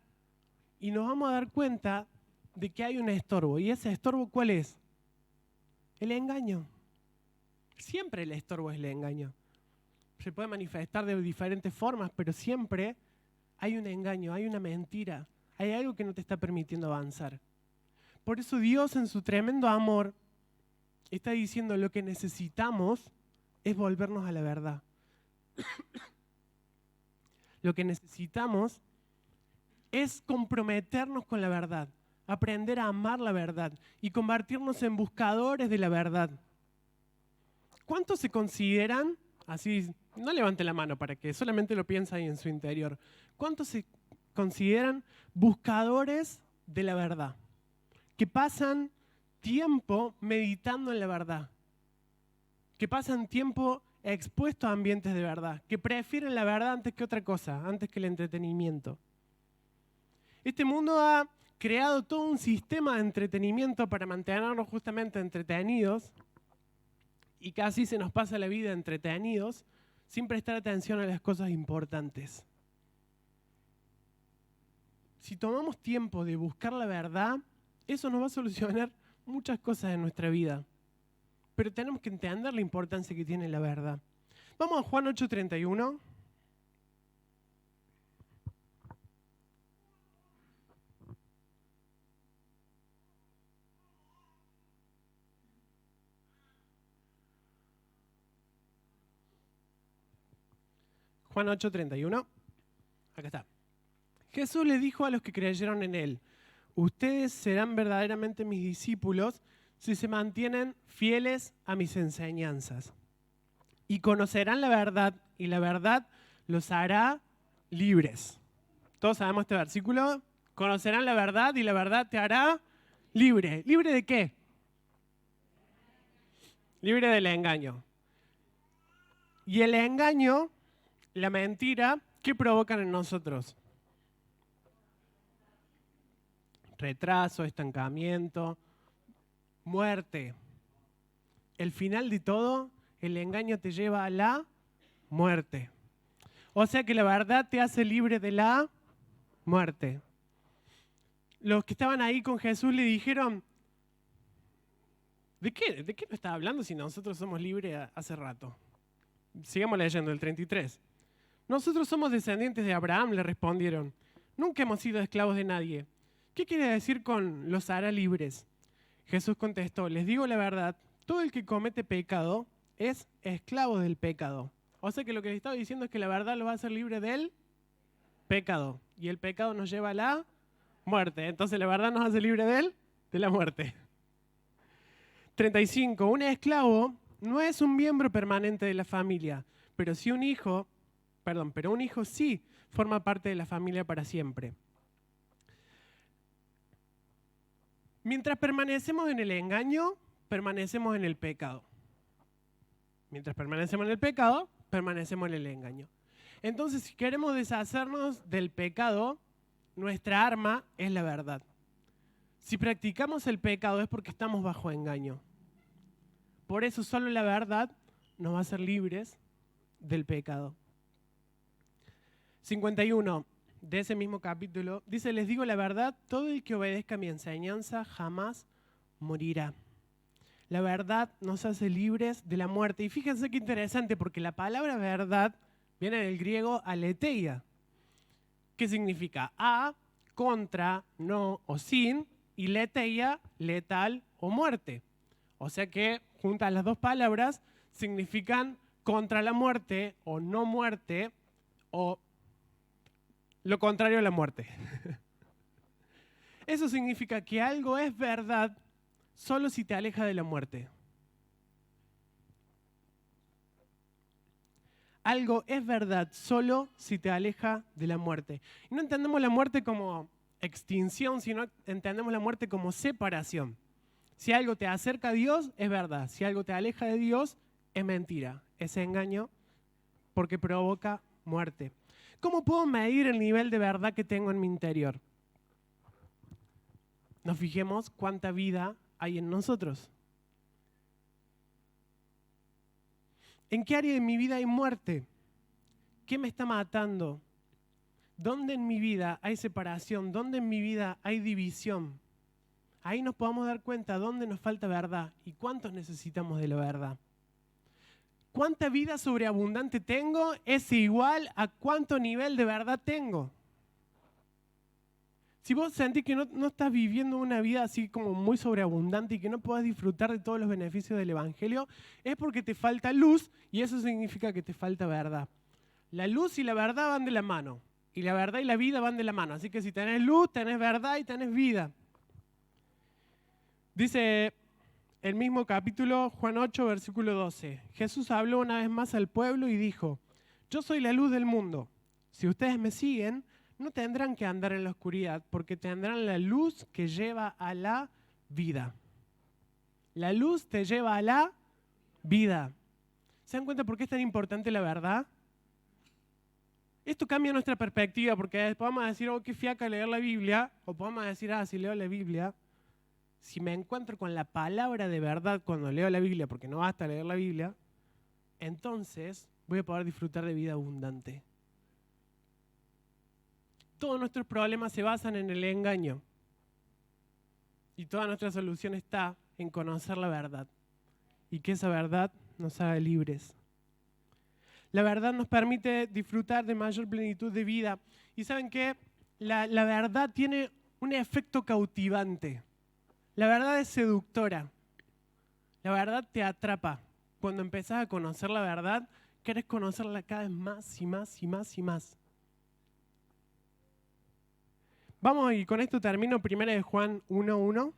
Y nos vamos a dar cuenta de que hay un estorbo. ¿Y ese estorbo cuál es? El engaño. Siempre el estorbo es el engaño. Se puede manifestar de diferentes formas, pero siempre hay un engaño, hay una mentira, hay algo que no te está permitiendo avanzar. Por eso Dios en su tremendo amor está diciendo lo que necesitamos es volvernos a la verdad. Lo que necesitamos es comprometernos con la verdad, aprender a amar la verdad y convertirnos en buscadores de la verdad. ¿Cuántos se consideran, así, no levanten la mano para que solamente lo piensen ahí en su interior, cuántos se consideran buscadores de la verdad? Que pasan tiempo meditando en la verdad, que pasan tiempo expuestos a ambientes de verdad, que prefieren la verdad antes que otra cosa, antes que el entretenimiento. Este mundo ha creado todo un sistema de entretenimiento para mantenernos justamente entretenidos y casi se nos pasa la vida entretenidos sin prestar atención a las cosas importantes. Si tomamos tiempo de buscar la verdad, eso nos va a solucionar muchas cosas en nuestra vida. Pero tenemos que entender la importancia que tiene la verdad. Vamos a Juan 8:31. Juan 8:31. Acá está. Jesús le dijo a los que creyeron en él: ustedes serán verdaderamente mis discípulos si se mantienen fieles a mis enseñanzas. Y conocerán la verdad, y la verdad los hará libres. Todos sabemos este versículo. Conocerán la verdad, y la verdad te hará libre. ¿Libre de qué? Libre del engaño. Y el engaño, la mentira, ¿qué provocan en nosotros? Retraso, estancamiento, muerte. El final de todo, el engaño te lleva a la muerte. O sea que la verdad te hace libre de la muerte. Los que estaban ahí con Jesús le dijeron: ¿de qué no está hablando si nosotros somos libres hace rato? Sigamos leyendo el 33. Nosotros somos descendientes de Abraham, le respondieron. Nunca hemos sido esclavos de nadie. ¿Qué quiere decir con los hará libres? Jesús contestó: les digo la verdad, todo el que comete pecado es esclavo del pecado. O sea que lo que les estaba diciendo es que la verdad lo va a hacer libre del pecado. Y el pecado nos lleva a la muerte. Entonces la verdad nos hace libre de la muerte. 35. Un esclavo no es un miembro permanente de la familia, pero un hijo sí forma parte de la familia para siempre. Mientras permanecemos en el engaño, permanecemos en el pecado. Mientras permanecemos en el pecado, permanecemos en el engaño. Entonces, si queremos deshacernos del pecado, nuestra arma es la verdad. Si practicamos el pecado es porque estamos bajo engaño. Por eso solo la verdad nos va a hacer libres del pecado. 51 de ese mismo capítulo dice: les digo la verdad, todo el que obedezca mi enseñanza jamás morirá. La verdad nos hace libres de la muerte. Y fíjense qué interesante, porque la palabra verdad viene del griego aletheia. ¿Qué significa? A, contra, no o sin, y letheia, letal o muerte. O sea que juntas las dos palabras significan contra la muerte o no muerte o lo contrario a la muerte. Eso significa que algo es verdad solo si te aleja de la muerte. Algo es verdad solo si te aleja de la muerte. Y no entendemos la muerte como extinción, sino entendemos la muerte como separación. Si algo te acerca a Dios, es verdad. Si algo te aleja de Dios, es mentira. Es engaño porque provoca muerte. ¿Cómo puedo medir el nivel de verdad que tengo en mi interior? Nos fijemos cuánta vida hay en nosotros. ¿En qué área de mi vida hay muerte? ¿Qué me está matando? ¿Dónde en mi vida hay separación? ¿Dónde en mi vida hay división? ahí nos podamos dar cuenta dónde nos falta verdad y cuántos necesitamos de la verdad. ¿Cuánta vida sobreabundante tengo? Es igual a cuánto nivel de verdad tengo. Si vos sentís que no estás viviendo una vida así como muy sobreabundante y que no podés disfrutar de todos los beneficios del Evangelio, es porque te falta luz y eso significa que te falta verdad. La luz y la verdad van de la mano. Y la verdad y la vida van de la mano. Así que si tenés luz, tenés verdad y tenés vida. Dice el mismo capítulo, Juan 8, versículo 12. Jesús habló una vez más al pueblo y dijo, yo soy la luz del mundo. Si ustedes me siguen, no tendrán que andar en la oscuridad, porque tendrán la luz que lleva a la vida. La luz te lleva a la vida. ¿Se dan cuenta por qué es tan importante la verdad? Esto cambia nuestra perspectiva, porque podemos decir, oh, qué fiaca leer la Biblia, o podemos decir, si leo la Biblia, si me encuentro con la palabra de verdad cuando leo la Biblia, porque no basta leer la Biblia, entonces voy a poder disfrutar de vida abundante. Todos nuestros problemas se basan en el engaño. Y toda nuestra solución está en conocer la verdad. Y que esa verdad nos haga libres. La verdad nos permite disfrutar de mayor plenitud de vida. Y ¿saben qué? La verdad tiene un efecto cautivante. La verdad es seductora. La verdad te atrapa. Cuando empezás a conocer la verdad, querés conocerla cada vez más y más y más y más. Vamos, y con esto termino 1 Juan 1:1.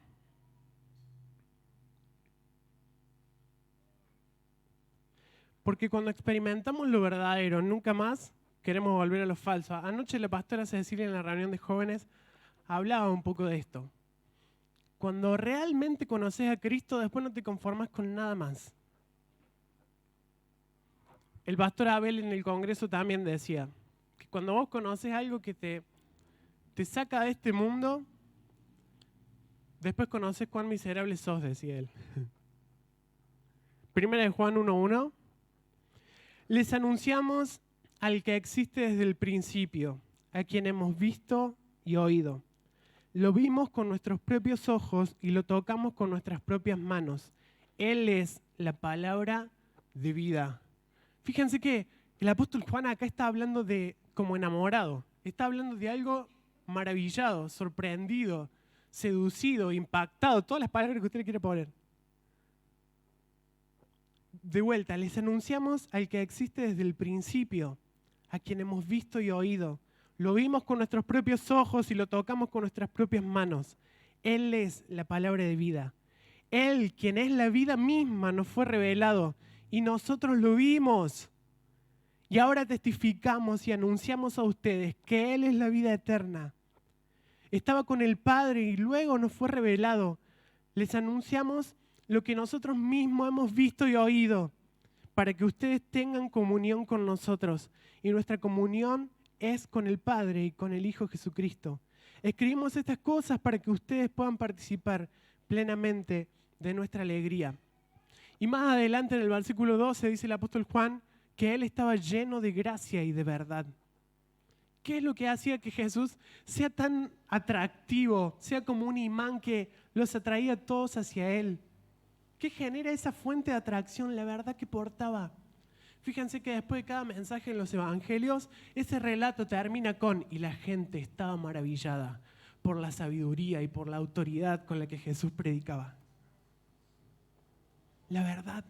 Porque cuando experimentamos lo verdadero, nunca más queremos volver a lo falso. Anoche la pastora Cecilia en la reunión de jóvenes hablaba un poco de esto. Cuando realmente conoces a Cristo, después no te conformas con nada más. El pastor Abel en el Congreso también decía que cuando vos conoces algo que te saca de este mundo, después conoces cuán miserable sos, decía él. 1 Juan 1:1. Les anunciamos al que existe desde el principio, a quien hemos visto y oído. Lo vimos con nuestros propios ojos y lo tocamos con nuestras propias manos. Él es la palabra de vida. Fíjense que el apóstol Juan acá está hablando de como enamorado. Está hablando de algo maravillado, sorprendido, seducido, impactado. Todas las palabras que usted le quiere poner. De vuelta, les anunciamos al que existe desde el principio, a quien hemos visto y oído. Lo vimos con nuestros propios ojos y lo tocamos con nuestras propias manos. Él es la palabra de vida. Él, quien es la vida misma, nos fue revelado y nosotros lo vimos. Y ahora testificamos y anunciamos a ustedes que Él es la vida eterna. Estaba con el Padre y luego nos fue revelado. Les anunciamos lo que nosotros mismos hemos visto y oído, para que ustedes tengan comunión con nosotros. Y nuestra comunión es con el Padre y con el Hijo Jesucristo. Escribimos estas cosas para que ustedes puedan participar plenamente de nuestra alegría. Y más adelante en el versículo 12 dice el apóstol Juan que Él estaba lleno de gracia y de verdad. ¿Qué es lo que hacía que Jesús sea tan atractivo, sea como un imán que los atraía a todos hacia Él? ¿Qué genera esa fuente de atracción? La verdad que portaba. Fíjense que después de cada mensaje en los evangelios, ese relato termina con y la gente estaba maravillada por la sabiduría y por la autoridad con la que Jesús predicaba. La verdad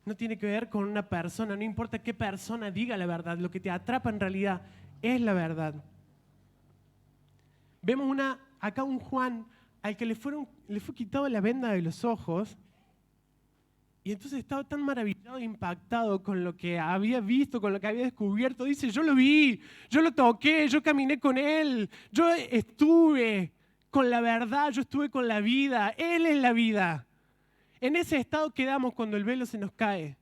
no tiene que ver con una persona, no importa qué persona diga la verdad, lo que te atrapa en realidad es la verdad. Vemos acá un Juan al que le fue quitado la venda de los ojos y entonces estaba tan maravillado e impactado con lo que había visto, con lo que había descubierto. Dice, yo lo vi, yo lo toqué, yo caminé con Él, yo estuve con la verdad, yo estuve con la vida, Él es la vida. En ese estado quedamos cuando el velo se nos cae.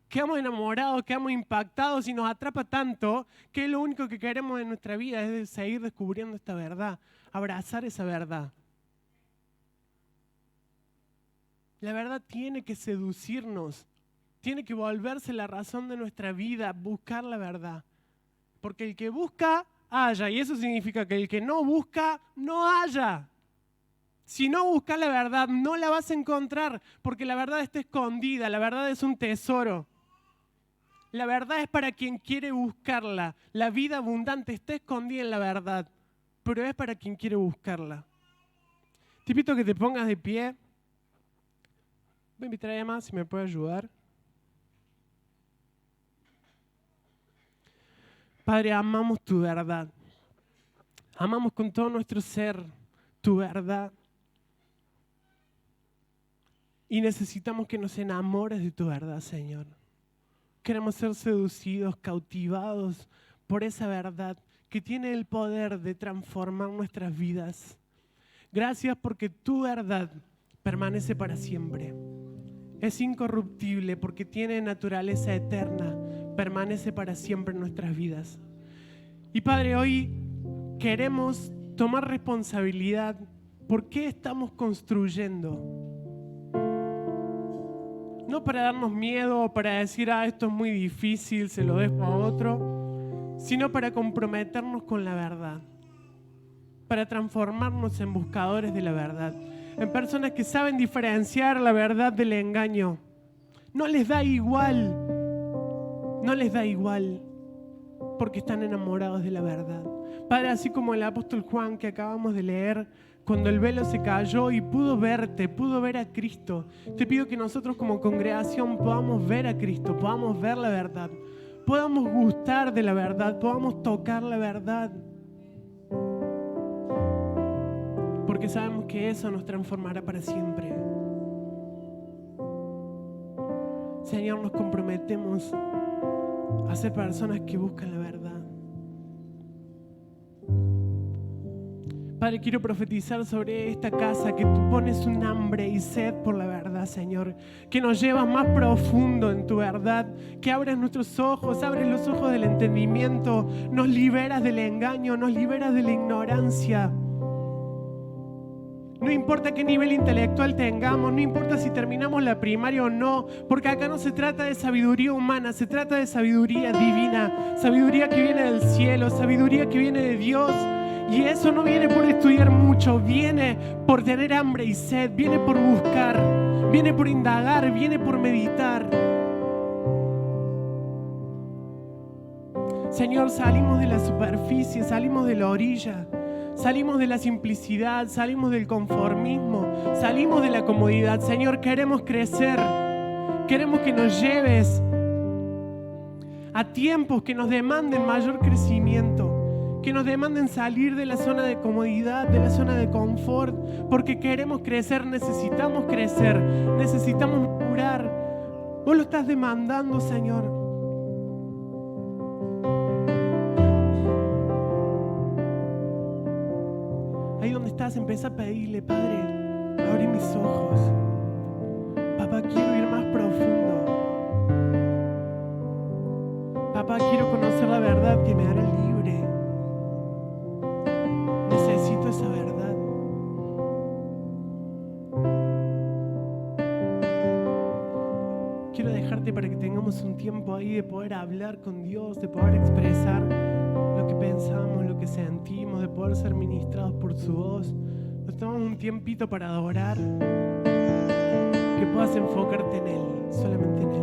Quedamos enamorados, quedamos impactados y nos atrapa tanto que lo único que queremos en nuestra vida es seguir descubriendo esta verdad, abrazar esa verdad. La verdad tiene que seducirnos, tiene que volverse la razón de nuestra vida, buscar la verdad. Porque el que busca, halla, y eso significa que el que no busca, no halla. Si no buscas la verdad, no la vas a encontrar, porque la verdad está escondida, la verdad es un tesoro. La verdad es para quien quiere buscarla. La vida abundante está escondida en la verdad, pero es para quien quiere buscarla. Te invito a que te pongas de pie. Voy a invitar a Emma si me puede ayudar. Padre, amamos tu verdad. Amamos con todo nuestro ser tu verdad. Y necesitamos que nos enamores de tu verdad, Señor. Queremos ser seducidos, cautivados por esa verdad que tiene el poder de transformar nuestras vidas. Gracias porque tu verdad permanece para siempre. Es incorruptible porque tiene naturaleza eterna, permanece para siempre en nuestras vidas. Y Padre, hoy queremos tomar responsabilidad por qué estamos construyendo. No para darnos miedo o para decir, esto es muy difícil, se lo dejo a otro, sino para comprometernos con la verdad, para transformarnos en buscadores de la verdad, en personas que saben diferenciar la verdad del engaño. No les da igual, porque están enamorados de la verdad. Padre, así como el apóstol Juan que acabamos de leer, cuando el velo se cayó y pudo verte, pudo ver a Cristo, te pido que nosotros como congregación podamos ver a Cristo, podamos ver la verdad, podamos gustar de la verdad, podamos tocar la verdad. Porque sabemos que eso nos transformará para siempre. Señor, nos comprometemos a ser personas que buscan la verdad. Padre, quiero profetizar sobre esta casa que tú pones un hambre y sed por la verdad, Señor. Que nos llevas más profundo en tu verdad. Que abres nuestros ojos, abres los ojos del entendimiento. Nos liberas del engaño, nos liberas de la ignorancia. No importa qué nivel intelectual tengamos, no importa si terminamos la primaria o no, porque acá no se trata de sabiduría humana, se trata de sabiduría divina, sabiduría que viene del cielo, sabiduría que viene de Dios. Y eso no viene por estudiar mucho, viene por tener hambre y sed, viene por buscar, viene por indagar, viene por meditar. Señor, salimos de la superficie, salimos de la orilla. Salimos de la simplicidad, salimos del conformismo, salimos de la comodidad. Señor, queremos crecer, queremos que nos lleves a tiempos que nos demanden mayor crecimiento, que nos demanden salir de la zona de comodidad, de la zona de confort, porque queremos crecer, necesitamos madurar. Vos lo estás demandando, Señor. Ahí donde estás, empieza a pedirle, Padre, abre mis ojos. Papá, quiero ir más profundo. Papá, quiero conocer la verdad que me hará libre. Necesito esa verdad. Quiero dejarte para que tengamos un tiempo ahí de poder hablar con Dios, de poder expresar lo que pensamos, lo que sentimos, de poder ser ministrados por su voz. Nos tomamos un tiempito para adorar, que puedas enfocarte en Él, solamente en Él.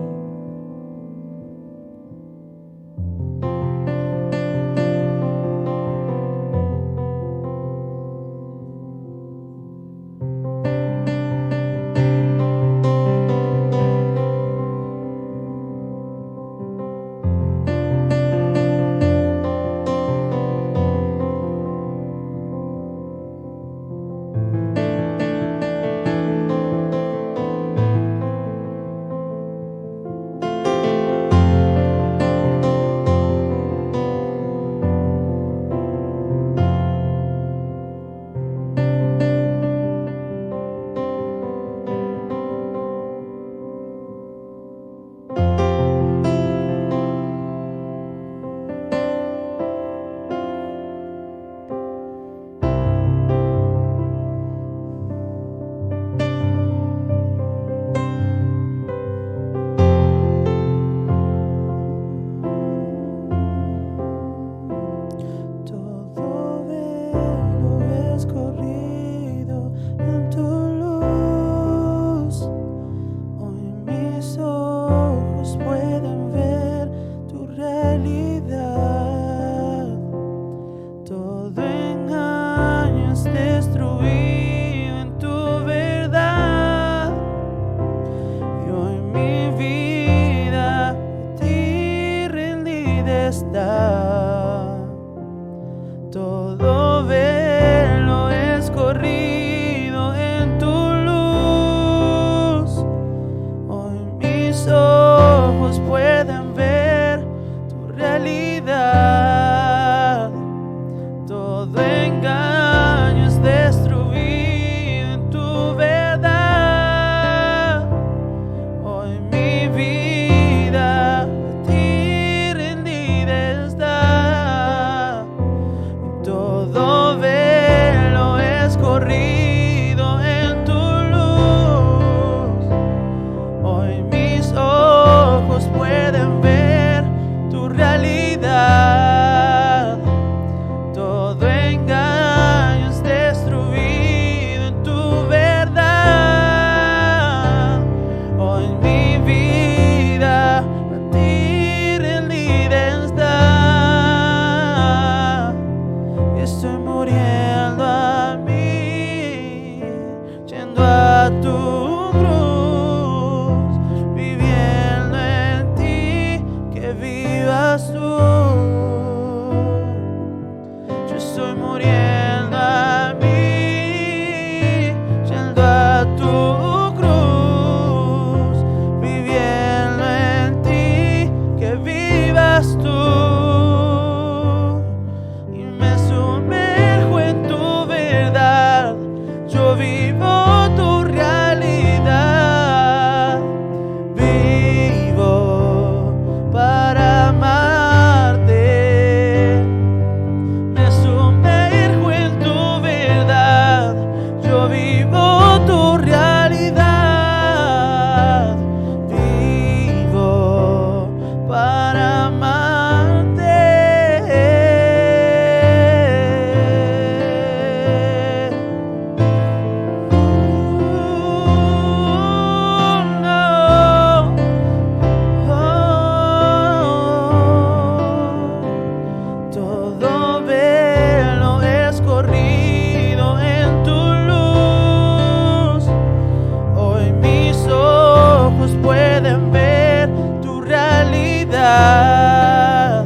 verdad.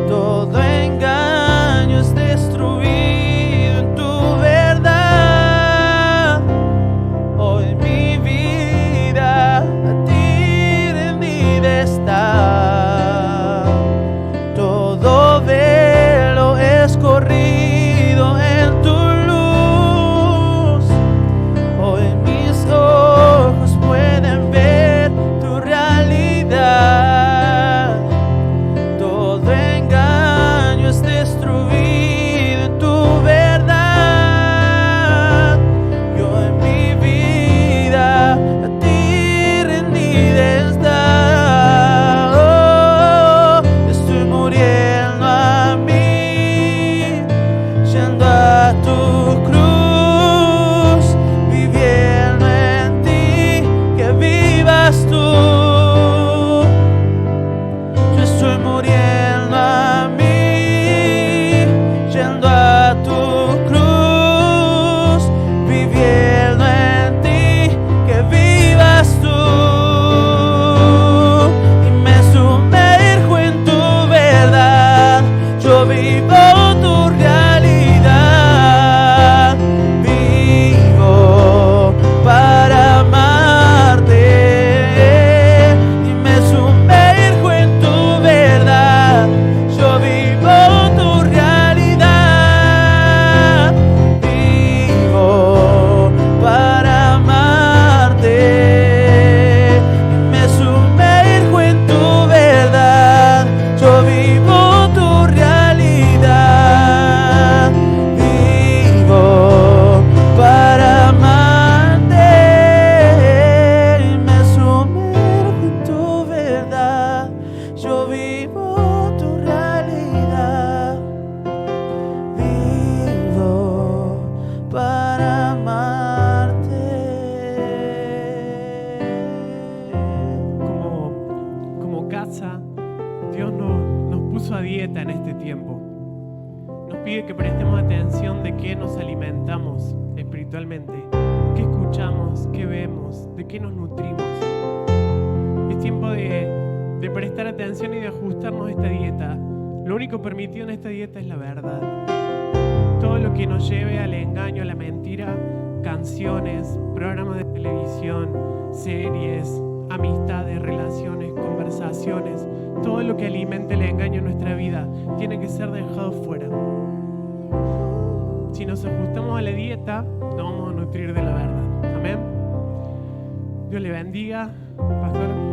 Todo engaño es destruido en tu verdad. Hoy mi vida a ti rendida está. Todo velo es corrido en tu luz. Hoy mis ojos pueden ver tu realidad. Todo engaño es destruido en tu verdad. Yo en mi vida a ti rendida está. Oh, estoy muriendo a mí, yendo a tu cruz, viviendo en ti, que vivas tú. Yo estoy muriendo a mí, yendo a tu cruz, viviendo en ti, que vivas tú. Y me sumerjo en tu verdad, yo vivo tu realidad. Vivo para amarte y me sumerjo en tu verdad. Yo vivo tu realidad. Vivo para amarte y me sumerjo en tu verdad. Yo vivo tu realidad. Vivo para amarte y me sumerjo en tu verdad. Yo vivo tu realidad. Vivo para amarte. Como casa, Dios nos puso a dieta en este tiempo. Nos pide que prestemos atención de qué nos alimentamos espiritualmente, qué escuchamos, qué vemos, de qué nos nutrimos. Es tiempo de prestar atención y de ajustarnos a esta dieta. Lo único permitido en esta dieta es la verdad. Todo lo que nos lleve al engaño, a la mentira, canciones, programas de televisión, series, amistades, relaciones, conversaciones, todo lo que alimente el engaño en nuestra vida tiene que ser dejado fuera. Si nos ajustamos a la dieta, nos vamos a nutrir de la verdad. Amén. Dios le bendiga, pastor.